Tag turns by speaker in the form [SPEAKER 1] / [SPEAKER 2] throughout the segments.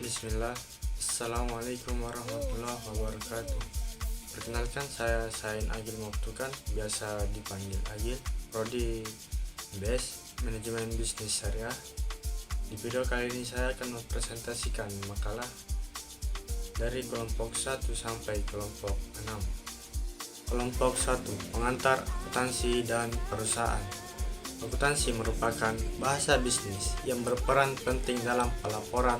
[SPEAKER 1] Bismillah. Assalamualaikum warahmatullahi wabarakatuh. Perkenalkan, saya Sain Agil Moktukan, biasa dipanggil Agil, Prodi MBS Manajemen Bisnis Syariah. Di video kali ini saya akan mempresentasikan makalah dari kelompok 1 sampai kelompok 6. Kelompok 1, pengantar akuntansi dan perusahaan. Akuntansi merupakan bahasa bisnis yang berperan penting dalam pelaporan,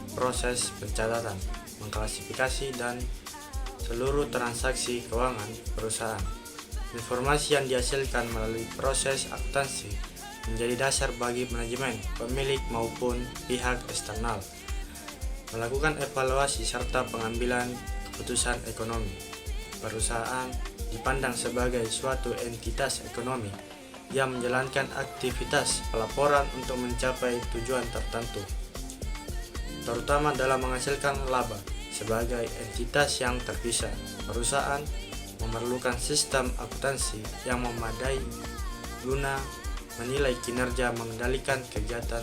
[SPEAKER 1] proses pencatatan, mengklasifikasi, dan seluruh transaksi keuangan perusahaan. Informasi yang dihasilkan melalui proses akuntansi menjadi dasar bagi manajemen, pemilik maupun pihak eksternal melakukan evaluasi serta pengambilan keputusan ekonomi. Perusahaan dipandang sebagai suatu entitas ekonomi yang menjalankan aktivitas pelaporan untuk mencapai tujuan tertentu, terutama dalam menghasilkan laba. Sebagai entitas yang terpisah, perusahaan memerlukan sistem akuntansi yang memadai guna menilai kinerja, mengendalikan kegiatan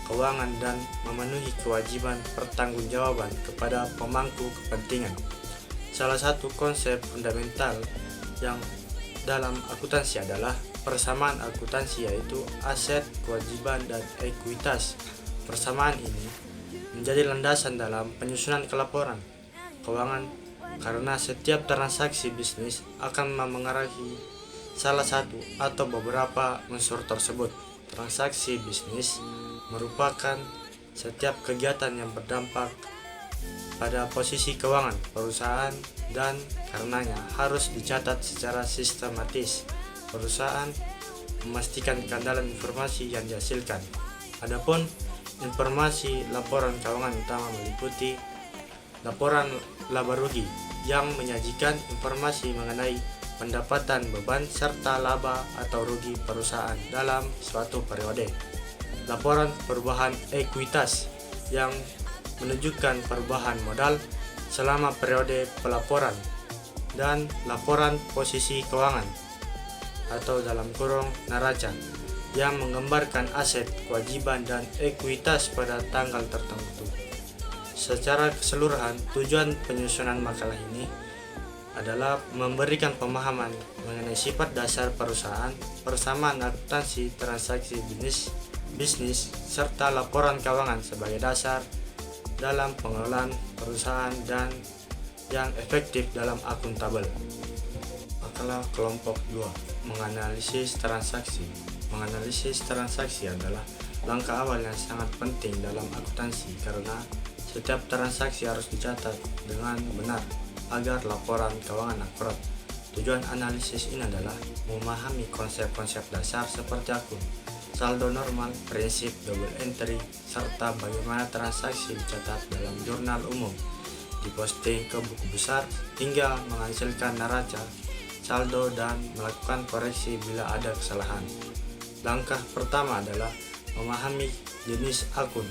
[SPEAKER 1] keuangan, dan memenuhi kewajiban pertanggungjawaban kepada pemangku kepentingan. Salah satu konsep fundamental yang dalam akuntansi adalah persamaan akuntansi, yaitu aset, kewajiban, dan ekuitas. Persamaan ini menjadi landasan dalam penyusunan laporan keuangan karena setiap transaksi bisnis akan memengaruhi salah satu atau beberapa unsur tersebut. Transaksi bisnis merupakan setiap kegiatan yang berdampak pada posisi keuangan perusahaan dan karenanya harus dicatat secara sistematis. Perusahaan memastikan keandalan informasi yang dihasilkan. Adapun informasi laporan keuangan utama meliputi laporan laba rugi yang menyajikan informasi mengenai pendapatan, beban, serta laba atau rugi perusahaan dalam suatu periode. Laporan perubahan ekuitas yang menunjukkan perubahan modal selama periode pelaporan, dan laporan posisi keuangan atau dalam kurung neraca yang menggambarkan aset, kewajiban, dan ekuitas pada tanggal tertentu. Secara keseluruhan, tujuan penyusunan makalah ini adalah memberikan pemahaman mengenai sifat dasar perusahaan, persamaan akuntansi transaksi bisnis, serta laporan keuangan sebagai dasar dalam pengelolaan perusahaan dan yang efektif dalam akuntabel. Makalah kelompok 2, menganalisis transaksi. Menganalisis transaksi adalah langkah awal yang sangat penting dalam akuntansi karena setiap transaksi harus dicatat dengan benar agar laporan keuangan akurat. Tujuan analisis ini adalah memahami konsep-konsep dasar seperti akun, saldo normal, prinsip double entry, serta bagaimana transaksi dicatat dalam jurnal umum, diposting ke buku besar, hingga menghasilkan neraca, saldo, dan melakukan koreksi bila ada kesalahan. Langkah pertama adalah memahami jenis akun,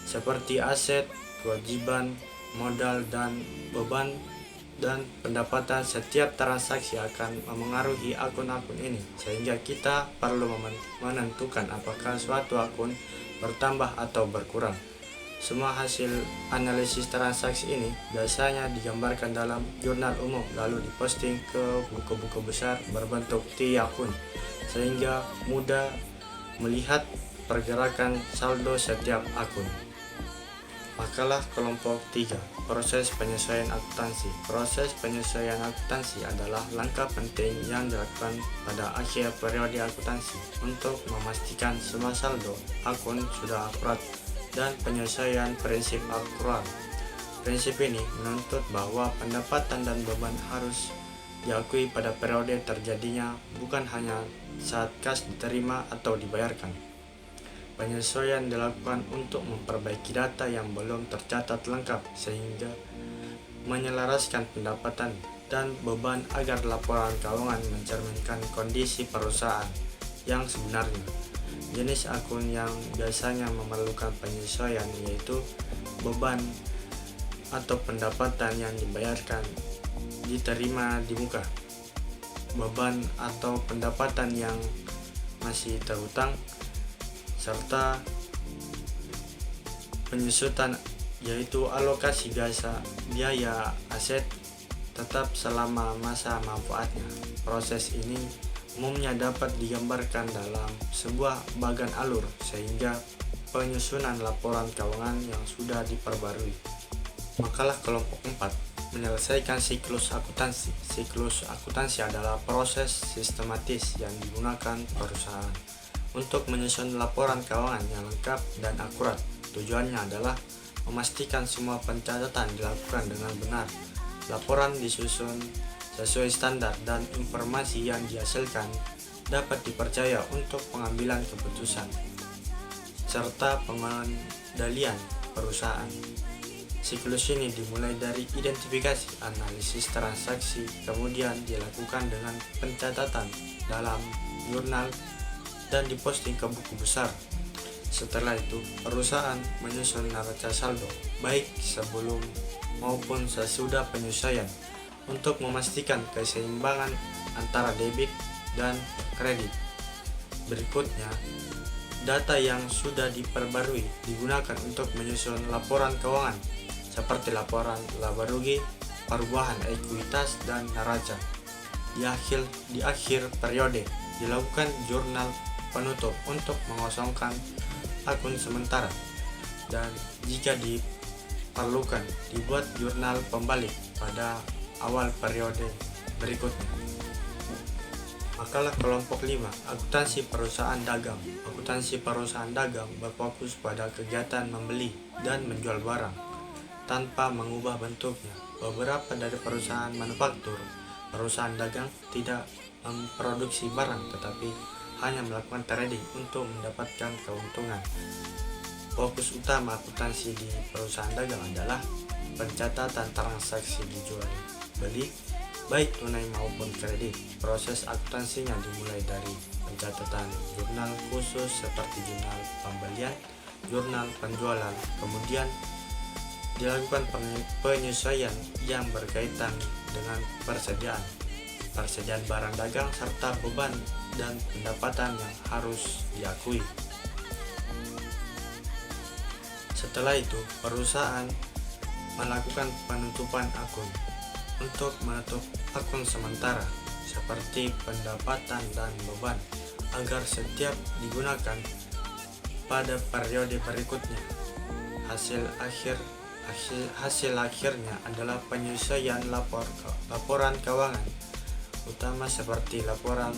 [SPEAKER 1] seperti aset, kewajiban, modal, dan beban dan pendapatan. Setiap transaksi akan memengaruhi akun-akun ini, sehingga kita perlu menentukan apakah suatu akun bertambah atau berkurang. Semua hasil analisis transaksi ini biasanya digambarkan dalam jurnal umum lalu diposting ke buku-buku besar berbentuk T-akun, sehingga mudah melihat pergerakan saldo setiap akun. Makalah kelompok 3, proses penyesuaian akuntansi. Proses penyesuaian akuntansi adalah langkah penting yang dilakukan pada akhir periode akuntansi untuk memastikan semua saldo akun sudah akurat dan penyesuaian prinsip akurat. Prinsip ini menuntut bahwa pendapatan dan beban harus diakui pada periode terjadinya, bukan hanya saat kas diterima atau dibayarkan. Penyesuaian dilakukan untuk memperbaiki data yang belum tercatat lengkap sehingga menyelaraskan pendapatan dan beban agar laporan keuangan mencerminkan kondisi perusahaan yang sebenarnya. Jenis akun yang biasanya memerlukan penyesuaian yaitu beban atau pendapatan yang dibayarkan diterima di muka, beban atau pendapatan yang masih terhutang, serta penyusutan yaitu alokasi biaya aset tetap selama masa manfaatnya. Proses ini umumnya dapat digambarkan dalam sebuah bagan alur sehingga penyusunan laporan keuangan yang sudah diperbarui. Makalah kelompok 4, menyelesaikan siklus akuntansi. Siklus akuntansi adalah proses sistematis yang digunakan perusahaan untuk menyusun laporan keuangan yang lengkap dan akurat. Tujuannya adalah memastikan semua pencatatan dilakukan dengan benar, laporan disusun sesuai standar, dan informasi yang dihasilkan dapat dipercaya untuk pengambilan keputusan serta pengendalian perusahaan. Siklus ini dimulai dari identifikasi, analisis transaksi, kemudian dilakukan dengan pencatatan dalam jurnal dan diposting ke buku besar. Setelah itu, perusahaan menyusun neraca saldo, baik sebelum maupun sesudah penyelesaian, untuk memastikan keseimbangan antara debit dan kredit. Berikutnya, data yang sudah diperbarui digunakan untuk menyusun laporan keuangan, seperti laporan laba rugi, perubahan ekuitas, dan neraca. Di akhir periode, dilakukan jurnal penutup untuk mengosongkan akun sementara, dan jika diperlukan dibuat jurnal pembalik pada awal periode berikutnya. Makalah kelompok 5, akuntansi perusahaan dagang. Akuntansi perusahaan dagang berfokus pada kegiatan membeli dan menjual barang tanpa mengubah bentuknya. Beberapa dari perusahaan manufaktur, perusahaan dagang tidak memproduksi barang tetapi hanya melakukan trading untuk mendapatkan keuntungan. Fokus utama akuntansi di perusahaan dagang adalah pencatatan transaksi dijual beli, baik tunai maupun kredit. Proses akuntansinya dimulai dari pencatatan jurnal khusus seperti jurnal pembelian, jurnal penjualan, kemudian dilakukan penyesuaian yang berkaitan dengan persediaan barang dagang serta beban dan pendapatan yang harus diakui. Setelah itu, perusahaan melakukan penutupan akun untuk menutup akun sementara seperti pendapatan dan beban agar setiap digunakan pada periode berikutnya. Hasil akhirnya adalah penyelesaian laporan keuangan utama seperti laporan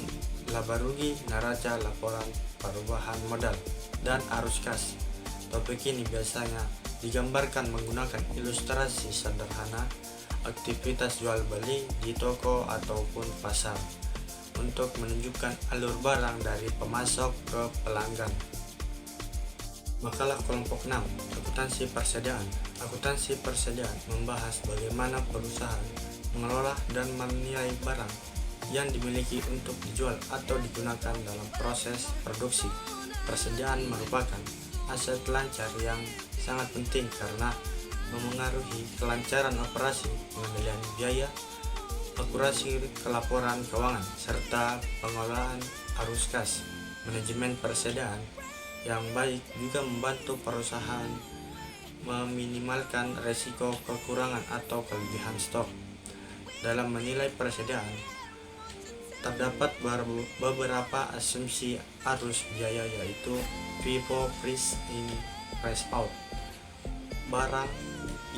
[SPEAKER 1] laba rugi, neraca, laporan perubahan modal, dan arus kas. Topik ini biasanya digambarkan menggunakan ilustrasi sederhana aktivitas jual beli di toko ataupun pasar untuk menunjukkan alur barang dari pemasok ke pelanggan. Makalah kelompok 6, akuntansi persediaan. Akuntansi persediaan membahas bagaimana perusahaan mengelola dan menilai barang yang dimiliki untuk dijual atau digunakan dalam proses produksi. Persediaan merupakan aset lancar yang sangat penting karena memengaruhi kelancaran operasi, pengendalian biaya, akurasi laporan keuangan, serta pengelolaan arus kas. Manajemen persediaan yang baik juga membantu perusahaan meminimalkan resiko kekurangan atau kelebihan stok. Dalam menilai persediaan, terdapat beberapa asumsi arus biaya, yaitu FIFO, price in, price out. Barang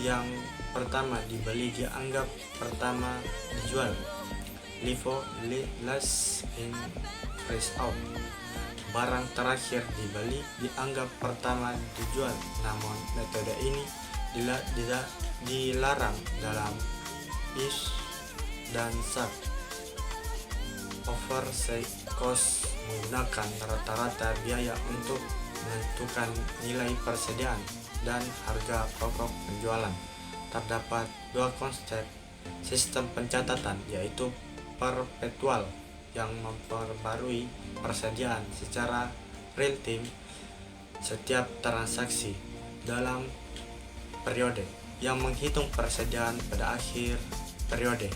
[SPEAKER 1] yang pertama dibeli dianggap pertama dijual. LIFO, last in, price out. Barang terakhir dibeli dianggap pertama dijual. Namun metode ini dilarang dalam IS dan SAP. Oversight cost menggunakan rata-rata biaya untuk menentukan nilai persediaan dan harga pokok penjualan. Terdapat dua konsep sistem pencatatan, yaitu perpetual yang memperbarui persediaan secara real time setiap transaksi dalam periode, yang menghitung persediaan pada akhir periode.